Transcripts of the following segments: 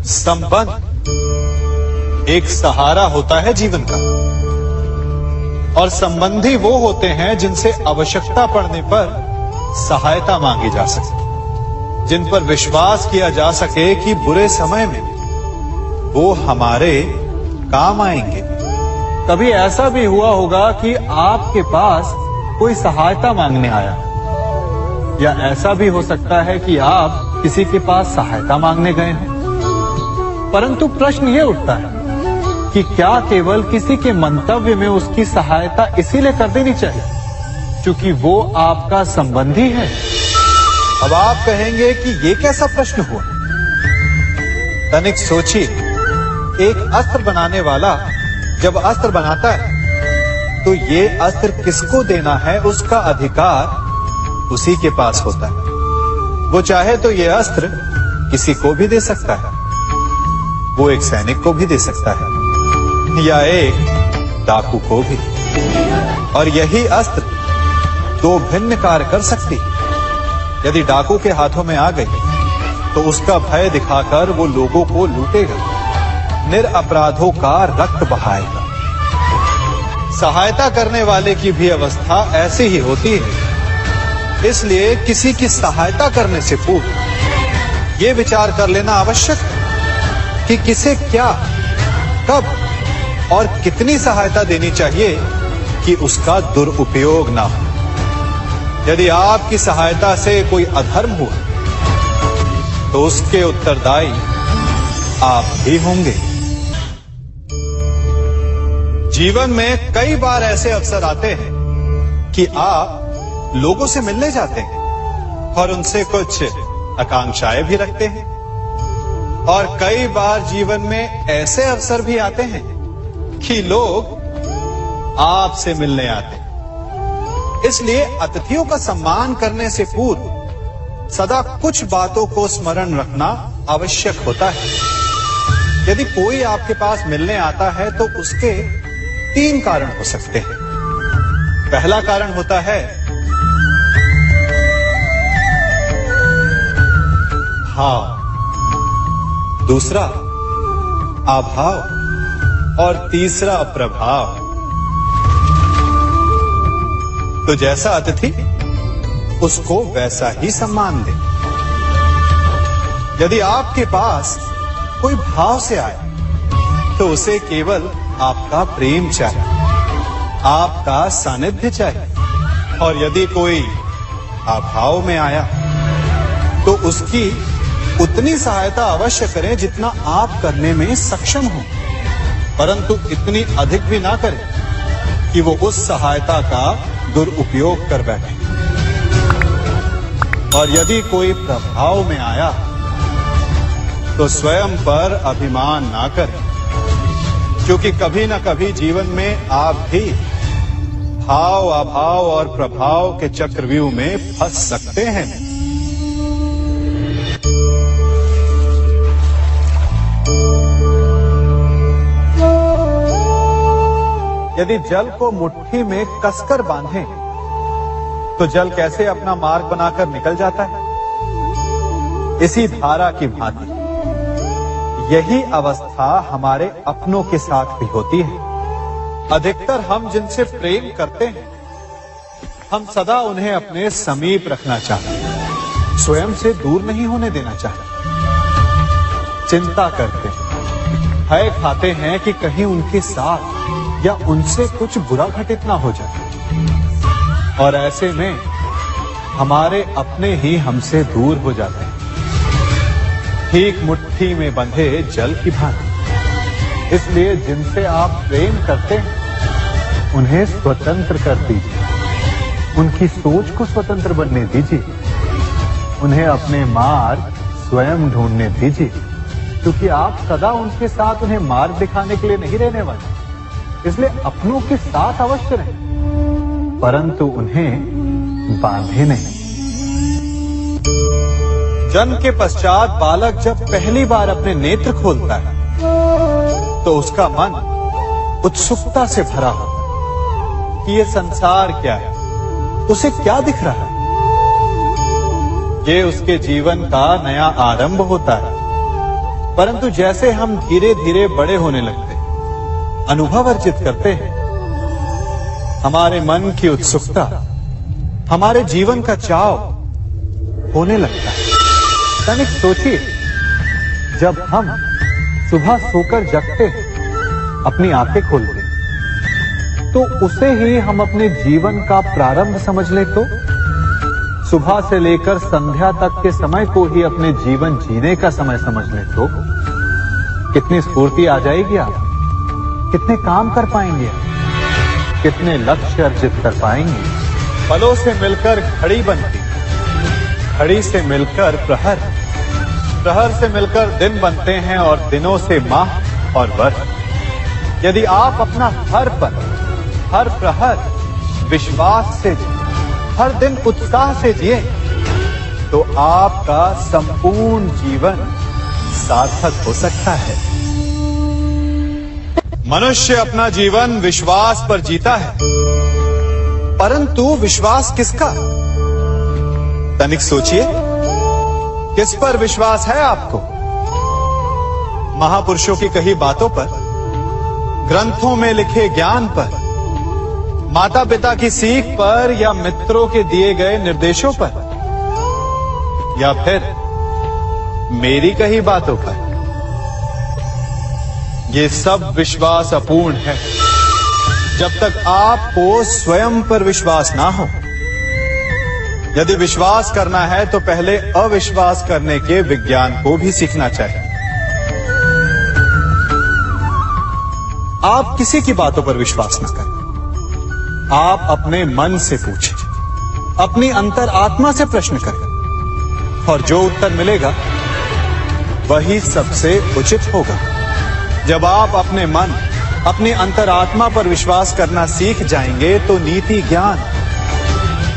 संबंध एक सहारा होता है जीवन का, और संबंधी वो होते हैं जिनसे आवश्यकता पड़ने पर सहायता मांगी जा सके, जिन पर विश्वास किया जा सके कि बुरे समय में वो हमारे काम आएंगे। कभी ऐसा भी हुआ होगा कि आपके पास कोई सहायता मांगने आया, या ऐसा भी हो सकता है कि आप किसी के पास सहायता मांगने गए हैं। परंतु प्रश्न ये उठता है कि क्या केवल किसी के मंतव्य में उसकी सहायता इसीलिए कर देनी चाहिए क्योंकि वो आपका संबंधी है? अब आप कहेंगे कि ये कैसा प्रश्न हुआ? तनिक सोचिए, एक अस्त्र बनाने वाला जब अस्त्र बनाता है तो ये अस्त्र किसको देना है उसका अधिकार उसी के पास होता है। वो चाहे तो ये अस्त्र किसी को भी दे सकता है, वो एक सैनिक को भी दे सकता है या एक डाकू को भी, और यही अस्त्र दो भिन्न कार्य कर सकती है। यदि डाकू के हाथों में आ गई तो उसका भय दिखाकर वो लोगों को लूटेगा, निरपराधों का रक्त बहाएगा। सहायता करने वाले की भी अवस्था ऐसी ही होती है। इसलिए किसी की सहायता करने से पूर्व ये विचार कर लेना आवश्यक है कि किसे क्या, कब और कितनी सहायता देनी चाहिए कि उसका दुरुपयोग ना हो। यदि आपकी सहायता से कोई अधर्म हुआ तो उसके उत्तरदायी आप ही होंगे। जीवन में कई बार ऐसे अवसर आते हैं कि आप लोगों से मिलने जाते हैं और उनसे कुछ आकांक्षाएं भी रखते हैं, और कई बार जीवन में ऐसे अवसर भी आते हैं कि लोग आपसे मिलने आते हैं। इसलिए अतिथियों का सम्मान करने से पूर्व सदा कुछ बातों को स्मरण रखना आवश्यक होता है। यदि कोई आपके पास मिलने आता है तो उसके 3 कारण हो सकते हैं। पहला कारण होता है भाव, दूसरा अभाव और तीसरा प्रभाव। तो जैसा अतिथि उसको वैसा ही सम्मान दे। यदि आपके पास कोई भाव से आए तो उसे केवल आपका प्रेम चाहिए, आपका सानिध्य चाहिए, और यदि कोई अभाव में आया तो उसकी उतनी सहायता अवश्य करें जितना आप करने में सक्षम हो, परंतु इतनी अधिक भी ना करें कि वो उस सहायता का दुरुपयोग कर बैठे। और यदि कोई प्रभाव में आया तो स्वयं पर अभिमान ना करें, क्योंकि कभी ना कभी जीवन में आप भी भाव, अभाव और प्रभाव के चक्रव्यूह में फंस सकते हैं। यदि जल को मुट्ठी में कसकर बांधें तो जल कैसे अपना मार्ग बनाकर निकल जाता है? इसी धारा की भांति यही अवस्था हमारे अपनों के साथ भी होती है। अधिकतर हम जिनसे प्रेम करते हैं हम सदा उन्हें अपने समीप रखना चाहते हैं, स्वयं से दूर नहीं होने देना चाहते। चिंता करते हैं, भय खाते हैं कि कहीं उनके साथ या उनसे कुछ बुरा घटित ना हो जाए, और ऐसे में हमारे अपने ही हमसे दूर हो जाते हैं, ठीक मुट्ठी में बंधे जल की भांति। इसलिए जिनसे आप प्रेम करते हैं उन्हें स्वतंत्र कर दीजिए, उनकी सोच को स्वतंत्र बनने दीजिए, उन्हें अपने मार्ग स्वयं ढूंढने दीजिए, क्योंकि आप सदा उनके साथ उन्हें मार्ग दिखाने के लिए नहीं रहने वाले। इसलिए अपनों के साथ अवश्य रहें, परंतु उन्हें बांधे नहीं। जन्म के पश्चात बालक जब पहली बार अपने नेत्र खोलता है तो उसका मन उत्सुकता से भरा होता है कि ये संसार क्या है, उसे क्या दिख रहा है। ये उसके जीवन का नया आरंभ होता है। परंतु जैसे हम धीरे धीरे बड़े होने लगते, अनुभव अर्जित करते हैं, हमारे मन की उत्सुकता, हमारे जीवन का चाव होने लगता है। तनिक सोचिए, जब हम सुबह सोकर जगते हैं, अपनी आंखें खोलते हैं, तो उसे ही हम अपने जीवन का प्रारंभ समझ ले तो सुबह से लेकर संध्या तक के समय को ही अपने जीवन जीने का समय समझ ले तो कितनी स्फूर्ति आ जाएगी आप, कितने काम कर पाएंगे, कितने लक्ष्य अर्जित कर पाएंगे। पलों से मिलकर घड़ी बनती, घड़ी से मिलकर प्रहर, प्रहर से मिलकर दिन बनते हैं और दिनों से माह और वर्ष। यदि आप अपना हर पल, हर प्रहर विश्वास से, हर दिन उत्साह से जिए, तो आपका संपूर्ण जीवन सार्थक हो सकता है। मनुष्य अपना जीवन विश्वास पर जीता है, परंतु विश्वास किसका? तनिक सोचिए, किस पर विश्वास है आपको? महापुरुषों की कही बातों पर, ग्रंथों में लिखे ज्ञान पर, माता पिता की सीख पर, या मित्रों के दिए गए निर्देशों पर, या फिर मेरी कही बातों पर? ये सब विश्वास अपूर्ण है जब तक आपको स्वयं पर विश्वास ना हो। यदि विश्वास करना है तो पहले अविश्वास करने के विज्ञान को भी सीखना चाहिए। आप किसी की बातों पर विश्वास न करें, आप अपने मन से पूछें, अपनी अंतर आत्मा से प्रश्न करें, और जो उत्तर मिलेगा वही सबसे उचित होगा। जब आप अपने मन, अपनी अंतर आत्मा पर विश्वास करना सीख जाएंगे तो नीति ज्ञान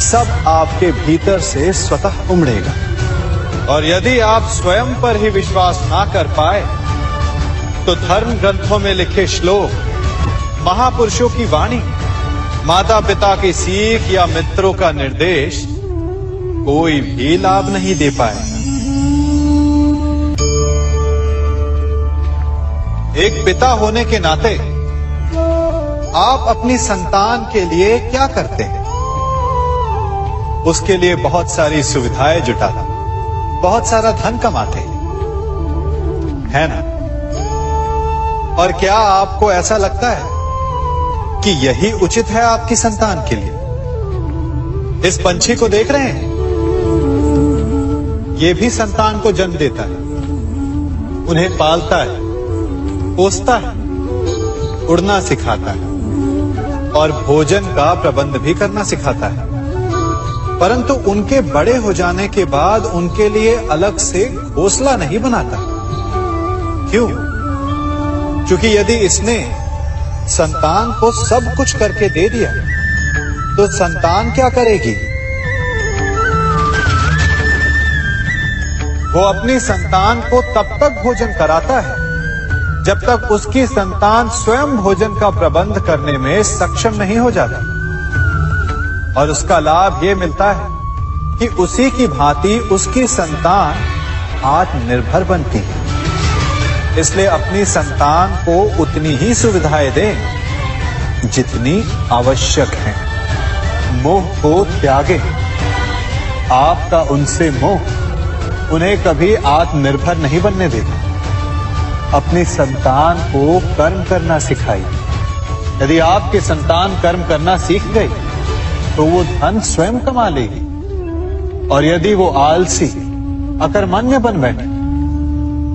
सब आपके भीतर से स्वतः उमड़ेगा। और यदि आप स्वयं पर ही विश्वास ना कर पाए तो धर्म ग्रंथों में लिखे श्लोक, महापुरुषों की वाणी, माता पिता की सीख या मित्रों का निर्देश कोई भी लाभ नहीं दे पाएगा। एक पिता होने के नाते आप अपनी संतान के लिए क्या करते हैं? उसके लिए बहुत सारी सुविधाएं जुटाते, बहुत सारा धन कमाते हैं ना? और क्या आपको ऐसा लगता है कि यही उचित है आपकी संतान के लिए? इस पंछी को देख रहे हैं, ये भी संतान को जन्म देता है, उन्हें पालता है, पोसता है, उड़ना सिखाता है और भोजन का प्रबंध भी करना सिखाता है। परंतु उनके बड़े हो जाने के बाद उनके लिए अलग से घोंसला नहीं बनाता। क्यों? क्योंकि यदि इसने संतान को सब कुछ करके दे दिया तो संतान क्या करेगी? वो अपनी संतान को तब तक भोजन कराता है जब तक उसकी संतान स्वयं भोजन का प्रबंध करने में सक्षम नहीं हो जाती। और उसका लाभ ये मिलता है कि उसी की भांति उसकी संतान आत्मनिर्भर बनती है। इसलिए अपनी संतान को उतनी ही सुविधाएं दें जितनी आवश्यक है। मोह को त्यागें। आपका उनसे मोह उन्हें कभी आत्मनिर्भर नहीं बनने देगा। अपनी संतान को कर्म करना सिखाइए। यदि आपकी संतान कर्म करना सीख गई तो वो धन स्वयं कमा लेगी, और यदि वो आलसी, अकर्मण्य बन बैठे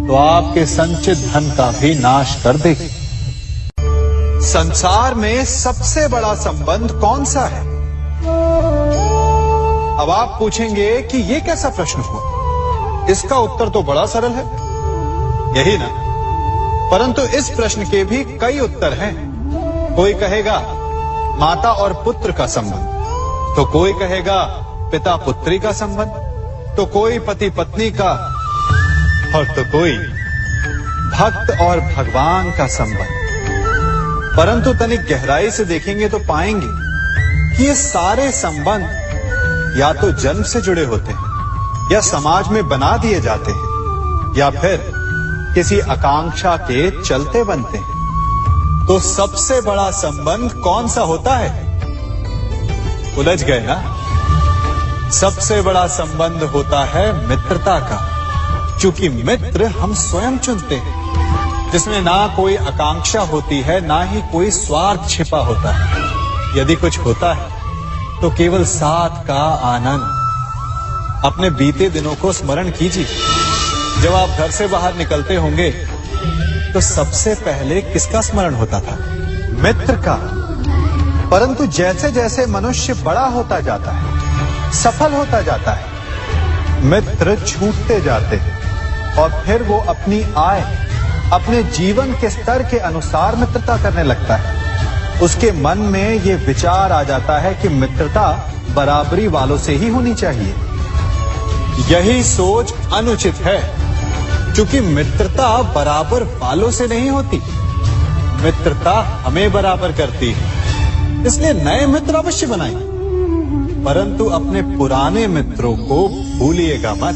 तो आपके संचित धन का भी नाश कर देगी। संसार में सबसे बड़ा संबंध कौन सा है? अब आप पूछेंगे कि ये कैसा प्रश्न हुआ? इसका उत्तर तो बड़ा सरल है, यही ना? परंतु इस प्रश्न के भी कई उत्तर हैं। कोई कहेगा माता और पुत्र का संबंध, तो कोई कहेगा पिता पुत्री का संबंध, तो कोई पति पत्नी का, और तो कोई भक्त और भगवान का संबंध। परंतु तनिक गहराई से देखेंगे तो पाएंगे कि ये सारे संबंध या तो जन्म से जुड़े होते हैं, या समाज में बना दिए जाते हैं, या फिर किसी आकांक्षा के चलते बनते हैं। तो सबसे बड़ा संबंध कौन सा होता है? उलझ गए ना? सबसे बड़ा संबंध होता है मित्रता का, क्योंकि मित्र हम स्वयं चुनते हैं, जिसमें ना कोई आकांक्षा होती है, ना ही कोई स्वार्थ छिपा होता है। यदि कुछ होता है तो केवल साथ का आनंद। अपने बीते दिनों को स्मरण कीजिए। जब आप घर से बाहर निकलते होंगे तो सबसे पहले किसका स्मरण होता था? मित्र का। परंतु जैसे जैसे मनुष्य बड़ा होता जाता है, सफल होता जाता है, मित्र छूटते जाते हैं और फिर वो अपनी आय, अपने जीवन के स्तर के अनुसार मित्रता करने लगता है। उसके मन में ये विचार आ जाता है कि मित्रता बराबरी वालों से ही होनी चाहिए। यही सोच अनुचित है, क्योंकि मित्रता बराबर वालों से नहीं होती, मित्रता हमें बराबर करती है। इसलिए नए मित्र अवश्य बनाएं, परंतु अपने पुराने मित्रों को भूलिएगा मत।